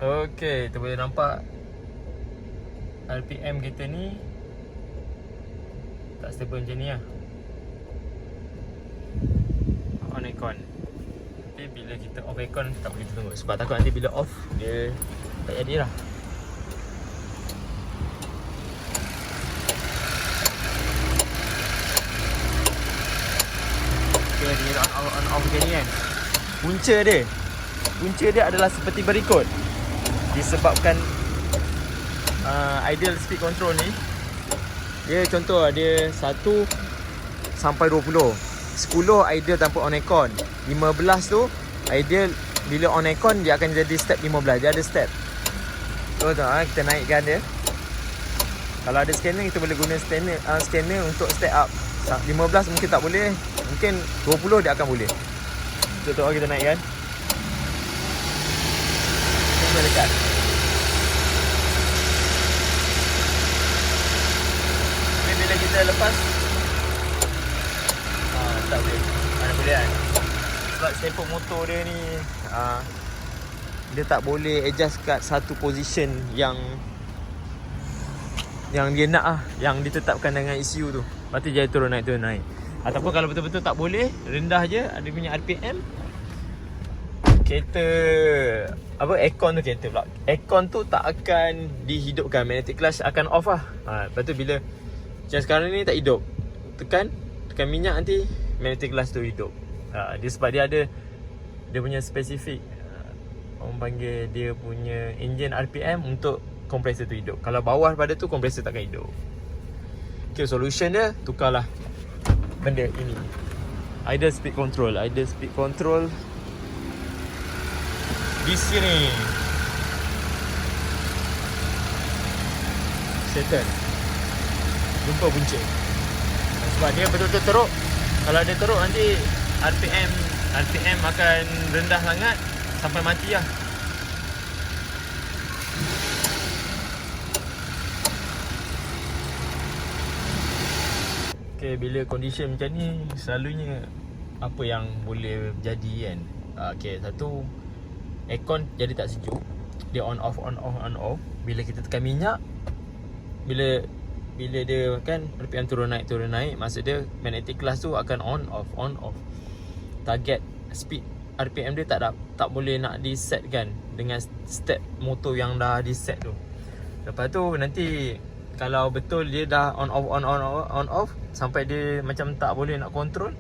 Okey, kita boleh nampak RPM kita ni tak stable macam ni lah. On aircon. Tapi bila kita off aircon tak boleh kita tunggu. Sebab takut nanti bila off dia tak jadi lah. Okay, dia on off macam ni kan. Punca dia adalah seperti berikut. Disebabkan ideal speed control ni, dia contoh dia 1 sampai 20. 10 ideal tanpa on aircon. 15 tu ideal bila on aircon dia akan jadi step 15. Dia ada step. So kita naikkan dia. Kalau ada scanner kita boleh guna scanner untuk step up. 15 mungkin tak boleh. Mungkin 20 dia akan boleh. Contoh kita naikkan. Kita dekat. Tapi bila kita lepas tak boleh. Mana boleh kan? Sebab stepper motor dia ni dia tak boleh adjust kat satu position yang dia nak lah, yang ditetapkan dengan ECU tu. Lepas tu dia turun naik. Ataupun kalau betul-betul tak boleh, rendah je ada punya RPM, kereta aircon tu kereta pula. Aircon tu tak akan dihidupkan, magnetic clutch akan off lah. Lepas tu bila macam sekarang ni tak hidup, tekan minyak nanti magnetic clutch tu hidup. Dia sebab dia ada dia punya spesifik, orang panggil dia punya engine RPM untuk kompresor tu hidup. Kalau bawah pada tu kompresor takkan hidup. Okay, solution dia tukarlah benda ini. Idle speed control di sini. Settle. Jumpa punca. Sebab dia betul-betul teruk. Kalau dia teruk nanti RPM akan rendah sangat sampai mati lah. Okay, bila condition macam ni, selalunya apa yang boleh jadi kan. Okay, satu, aircon jadi tak sejuk. Dia on off. Bila kita tekan minyak, bila dia kan RPM turun naik, maksud dia magnetic clutch tu akan on off. Target speed RPM dia tak boleh nak di set kan dengan step motor yang dah di set tu. Lepas tu nanti kalau betul dia dah on off sampai dia macam tak boleh nak control,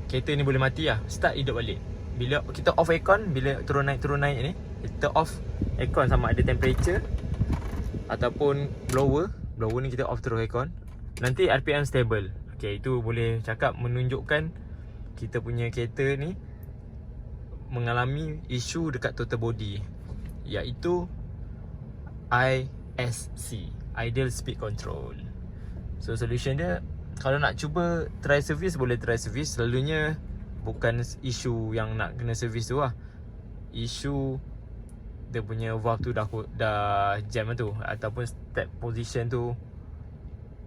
kereta ni boleh mati lah. Start hidup balik. Bila kita off aircon, bila turun naik ni, kita off aircon sama ada temperature ataupun blower ni kita off terus aircon, nanti RPM stable. Okay, itu boleh cakap menunjukkan kita punya kereta ni mengalami isu dekat total body, iaitu ISC, Idle Speed Control. So solution dia, kalau nak cuba try service, boleh try service. Selalunya bukan isu yang nak kena service tu lah, isu dia punya valve tu dah jam tu, ataupun step position tu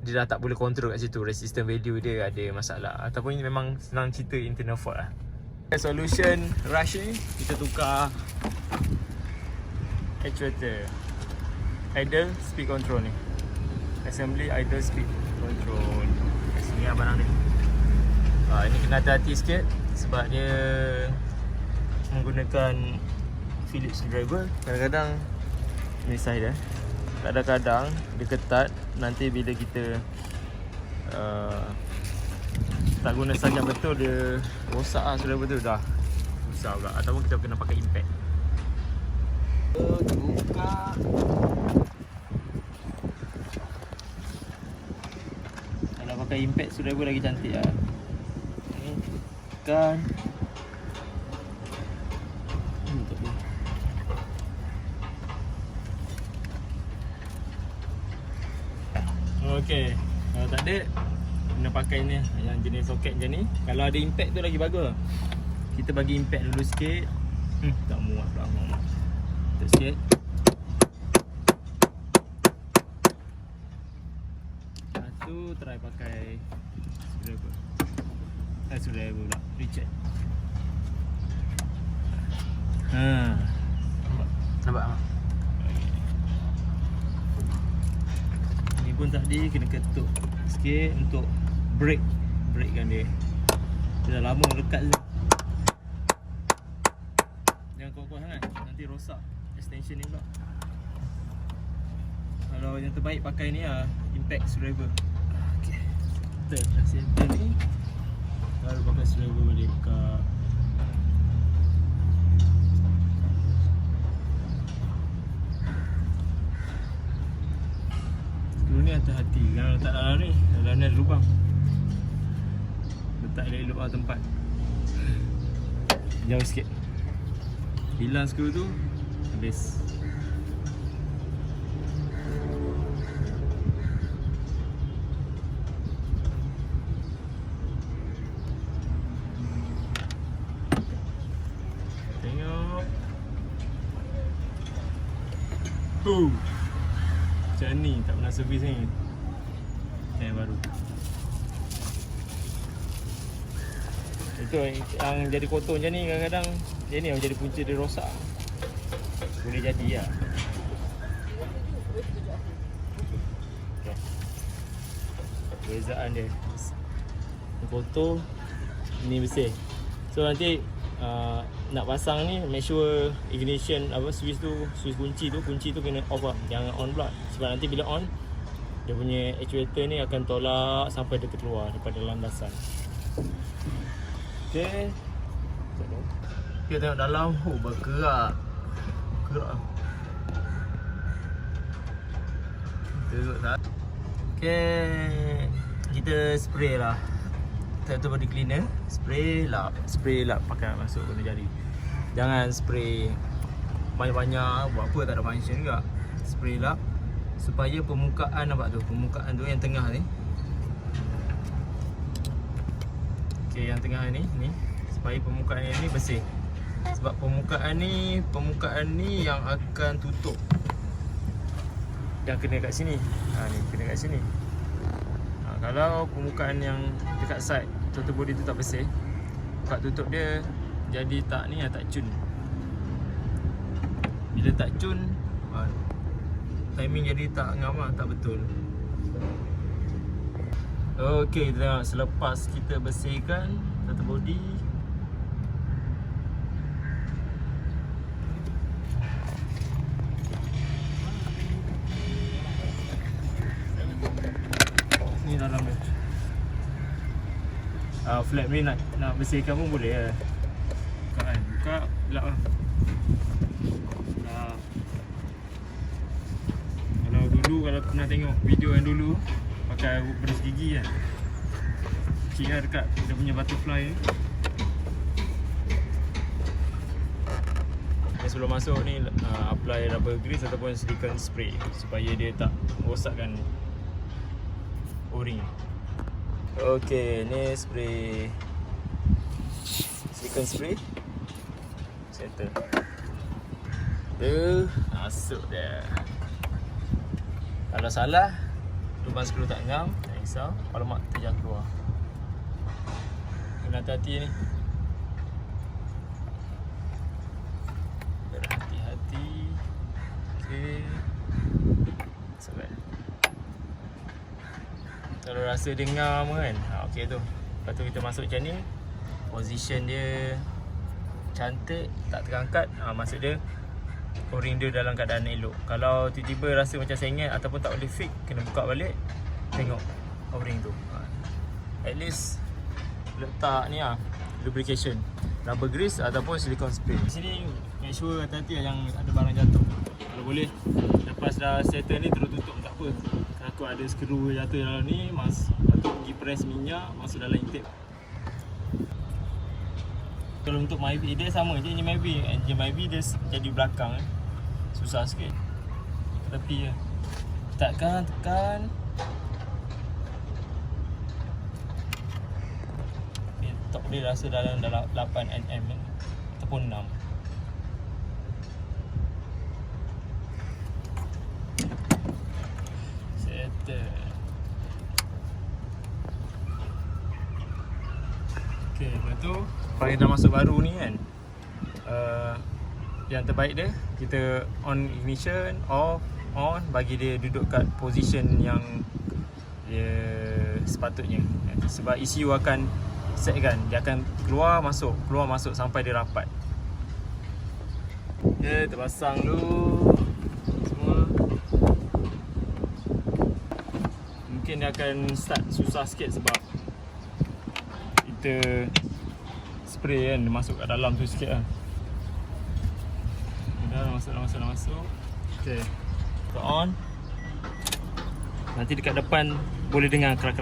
dia dah tak boleh control kat situ, resistance value dia ada masalah, ataupun memang senang cerita internal fault lah. Solution rush ni kita tukar actuator idle speed control ni, assembly idle speed control. Kat sini lah barang dia. Ini kena hati-hati sikit sebab dia menggunakan Phillips screwdriver. Kadang-kadang ni side dia, kadang-kadang dia ketat. Nanti bila kita tak guna saja betul, dia rosak lah screwdriver tu, dah susah pula. Ataupun kita kena pakai impact. Buka. Kalau pakai impact screwdriver lagi cantik lah. Ni tekan. Okey, kalau tak ada, kena pakai ni yang jenis soket macam ni. Kalau ada impact tu lagi bagus. Kita bagi impact dulu sikit. Tak muat pula. Impact sikit. Lepas tu try pakai screwdriver. Screwdriver pula, Richard. Nampak? Ni pun tadi kena ketuk sikit untuk breakkan dia. Dia dah lama lekat je. Jangan kuat-kuat sangat, nanti rosak extension ni pula. Kalau yang terbaik pakai ni lah, impact screwdriver. Okay, kita dah settle ni, baru pakai screwdriver balik buka. Screw ni hati-hati, jangan letak dalam ni, dalam ni ada lubang. Letak elok-elok lah tempat. Jauh sikit. Hilang screw tu, habis. Tengok. Macam ni, tak pernah servis ni. Yang baru. Itu yang jadi kotor macam ni kadang-kadang. Dia ni yang jadi punca dia rosak. Boleh jadi lah. Okay. Perbezaan dia. Ni kotor, ni bersih. So nanti nak pasang ni, make sure ignition switch kunci tu kena off lah. Jangan on pula. Sebab nanti bila on, dia punya actuator ni akan tolak sampai dia terkeluar daripada landasan. Okay. Kita tengok dalam. Bergerak. Teruk tak? Okay, kita spray lah. Satu body cleaner. Spray lap pakai masuk guna jari. Jangan spray banyak-banyak, buat apa tak ada function juga. Spray lap supaya permukaan, nampak tu, permukaan tu yang tengah ni. Okay, yang tengah ni supaya permukaan ni bersih. Sebab permukaan ni yang akan tutup. Yang kena kat sini. Ni kena kat sini. Kalau permukaan yang dekat side total body tu tak bersih, buka tutup dia jadi tak ni, tak cun. Bila tak cun, timing jadi tak ngam lah, tak betul. Okey, tengok selepas kita bersihkan total body, ni dalam dia. Flap ni nak bersihkan pun boleh lah. Buka lap lah. Kalau pernah tengok video yang dulu pakai beras gigi kan, kecil lah dekat dia punya butterfly ni. Sebelum masuk ni apply rubber grease ataupun silicone spray supaya dia tak rosakkan O-ring. Okey, ni spray silicone spray. Settle. Masuk dia. Kalau salah, lubang skru tak ngam, tak risau. Kalau mak terjang keluar. Kena hati-hati ni. Berhati-hati. Okey. Sampai. Kalau rasa dia ngam kan, okey tu. Lepas tu kita masuk macam ni. Position dia cantik, tak terangkat. Maksud dia O-ring dia dalam keadaan elok. Kalau tiba-tiba rasa macam sengit ataupun tak boleh fix, kena buka balik, tengok O-ring tu. At least letak ni lubrication, rubber grease ataupun silicone spray. Di sini make sure hati-hati yang ada barang jatuh. Kalau boleh, lepas dah settle ni terus tutup, tak apa. Takut ada skru jatuh dalam ni, lepas tu pergi press minyak, masuk dalam intake. Kalau untuk Myvi dia sama je, engine Myvi dia jadi belakang susah sikit. Tepi je. Tekan. Top dia rasa dalam 8 nm ataupun 6. Settle. Okay, lepas tu Pada dah masuk baru ni kan, yang terbaik dia, kita on ignition, off, on, bagi dia duduk kat position yang dia sepatutnya. Sebab ECU akan set kan, dia akan keluar masuk sampai dia rapat. Okay, terpasang dulu semua. Mungkin dia akan start susah sikit sebab kita spray kan, dia masuk kat dalam tu sikit lah. Dah masuk. Okay, kita on. Nanti dekat depan boleh dengar kerak.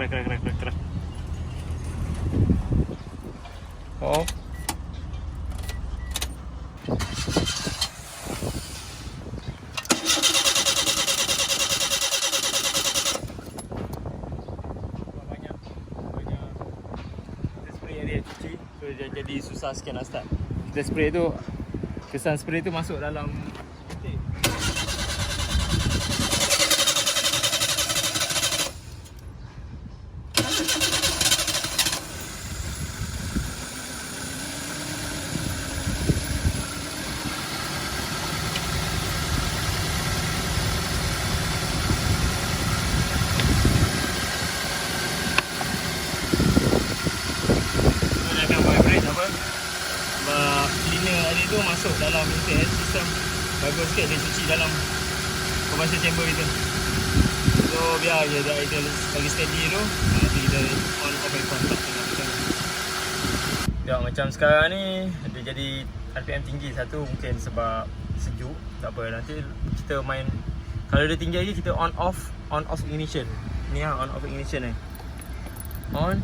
Off. Banyak. Kita spray dia cuci, so dia jadi susah sikit nak start. Kita spray tu, kesan spray tu masuk dalam putih. Sebab cleaner tadi tu masuk dalam intake system, bagus sikit dia cuci dalam combustion chamber kita. So biar je dah kita bagi steady dulu, nanti kita on off aircon tak tengok macam mana. Ya, macam sekarang ni dia jadi RPM tinggi. Satu mungkin sebab sejuk, tak apa, nanti kita main. Kalau dia tinggi lagi kita on off ignition. Ni lah on off ignition ni. On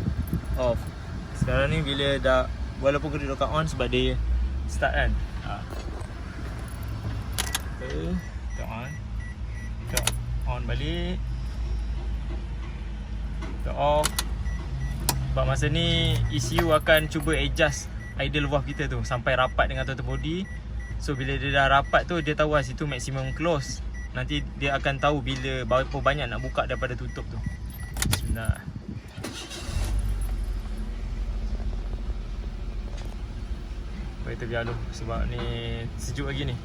off. Sekarang ni bila dah, walaupun kita kat on sebab dia start kan. Okay, kita on balik. Kita off. Sebab masa ni ECU akan cuba adjust idle valve kita tu sampai rapat dengan throttle body. So bila dia dah rapat tu, dia tahu lah situ maximum close. Nanti dia akan tahu bila berapa banyak nak buka daripada tutup tu. Bismillah. Kita biar dulu sebab ni sejuk lagi ni.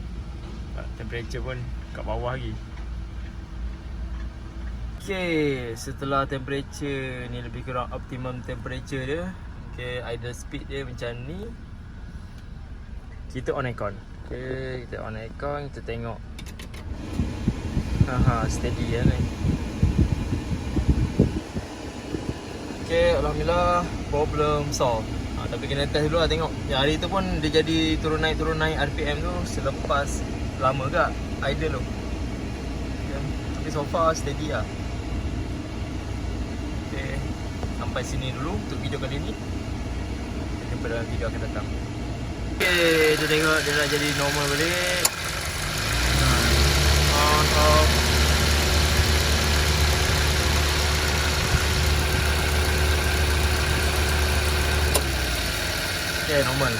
Temperature pun kat bawah lagi. Okay, setelah temperature ni lebih kurang optimum temperature dia. Okay, idle speed dia macam ni. Kita on aircon. Okay, kita on aircon, kita tengok. Steady kan ni. Okay, alhamdulillah problem solved. Tapi kena test dulu lah tengok. Yang hari tu pun dia jadi turun naik RPM tu selepas lama ke idle tu. Okay. Tapi so far steady lah. Okay, sampai sini dulu untuk video kali ni. Kita jumpa dalam video akan datang. Okay, kita tengok dia dah jadi normal balik. On, off. Okay, normal.